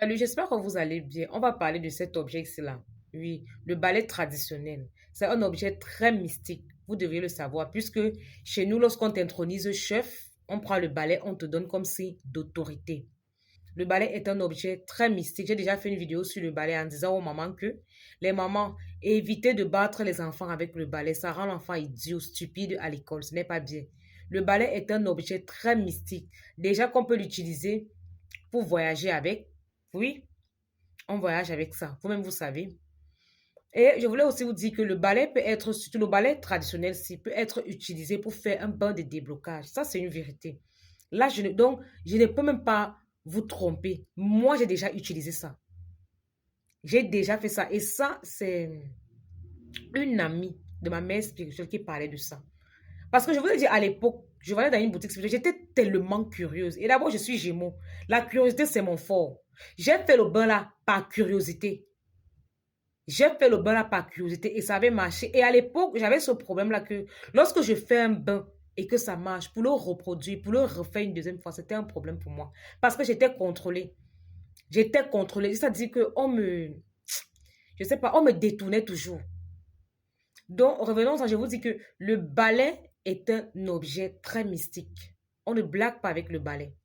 Salut, j'espère que vous allez bien. On va parler de cet objet-là. Oui, le balai traditionnel. C'est un objet très mystique. Vous devriez le savoir, puisque chez nous, lorsqu'on t'intronise chef, on prend le balai, on te donne comme signe d'autorité. Le balai est un objet très mystique. J'ai déjà fait une vidéo sur le balai en disant aux mamans que les mamans, évitez de battre les enfants avec le balai. Ça rend l'enfant idiot, stupide à l'école. Ce n'est pas bien. Le balai est un objet très mystique. Déjà qu'on peut l'utiliser pour voyager avec. Oui, on voyage avec ça. Vous-même, vous savez. Et je voulais aussi vous dire que le balai peut être, surtout le balai traditionnel, peut être utilisé pour faire un bain de déblocage. Ça, c'est une vérité. Là, donc, je ne peux même pas vous tromper. Moi, j'ai déjà utilisé ça. J'ai déjà fait ça. Et ça, c'est une amie de ma mère spirituelle qui parlait de ça. Parce que je vous ai dit à l'époque, je allais dans une boutique spirituelle, j'étais tellement curieuse. Et d'abord, je suis Gémeaux. La curiosité, c'est mon fort. J'ai fait le bain là par curiosité. J'ai fait le bain là par curiosité et ça avait marché. Et à l'époque, j'avais ce problème-là que lorsque je fais un bain et que ça marche, pour le reproduire, pour le refaire une deuxième fois, c'était un problème pour moi. Parce que j'étais contrôlée. J'étais contrôlée. C'est-à-dire qu'on me, je sais pas, on me détournait toujours. Donc, revenons-en, je vous dis que le balai est un objet très mystique. On ne blague pas avec le balai.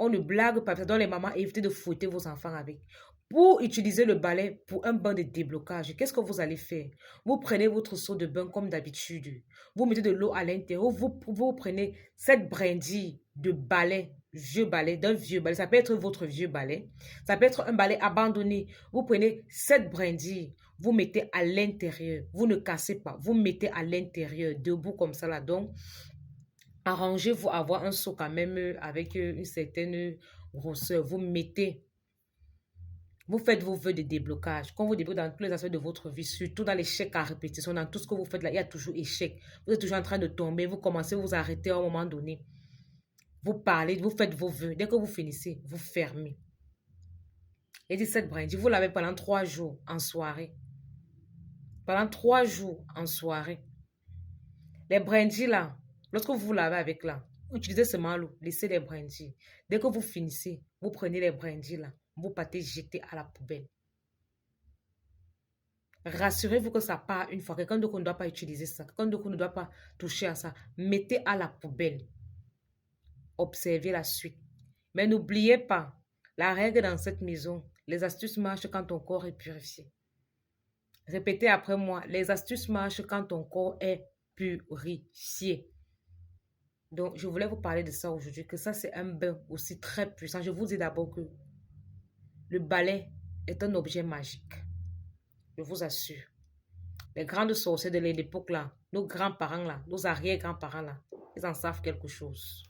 On ne blague pas. Donc, les mamans, évitez de fouetter vos enfants avec. Pour utiliser le balai pour un bain de déblocage, qu'est-ce que vous allez faire? Vous prenez votre seau de bain comme d'habitude. Vous mettez de l'eau à l'intérieur. Vous prenez cette brindille de balai, vieux balai, d'un vieux balai. Ça peut être votre vieux balai. Ça peut être un balai abandonné. Vous prenez cette brindille. Vous mettez à l'intérieur. Vous ne cassez pas. Vous mettez à l'intérieur, debout comme ça là. Donc, arrangez-vous à avoir un seau quand même avec une certaine grosseur. Vous faites vos vœux de déblocage. Quand vous débloquez dans tous les aspects de votre vie, surtout dans l'échec à répétition, dans tout ce que vous faites là, il y a toujours échec. Vous êtes toujours en train de tomber, vous commencez, vous arrêtez à un moment donné. Vous parlez, vous faites vos vœux. Dès que vous finissez, vous fermez. Et 17 brindilles, vous l'avez pendant 3 jours en soirée. Pendant 3 jours en soirée. Les brindilles là, lorsque vous lavez avec là, utilisez seulement l'eau, laissez les brindilles. Dès que vous finissez, vous prenez les brindilles là, vous partez jeter à la poubelle. Rassurez-vous que ça part une fois. Quelqu'un d'autre ne doit pas utiliser ça. Quelqu'un d'autre ne doit pas toucher à ça. Mettez à la poubelle. Observez la suite. Mais n'oubliez pas, la règle dans cette maison, les astuces marchent quand ton corps est purifié. Répétez après moi, les astuces marchent quand ton corps est purifié. Donc, je voulais vous parler de ça aujourd'hui, que ça, c'est un bain aussi très puissant. Je vous dis d'abord que le balai est un objet magique. Je vous assure. Les grandes sorcières de l'époque là, nos grands-parents là, nos arrière-grands-parents là, ils en savent quelque chose.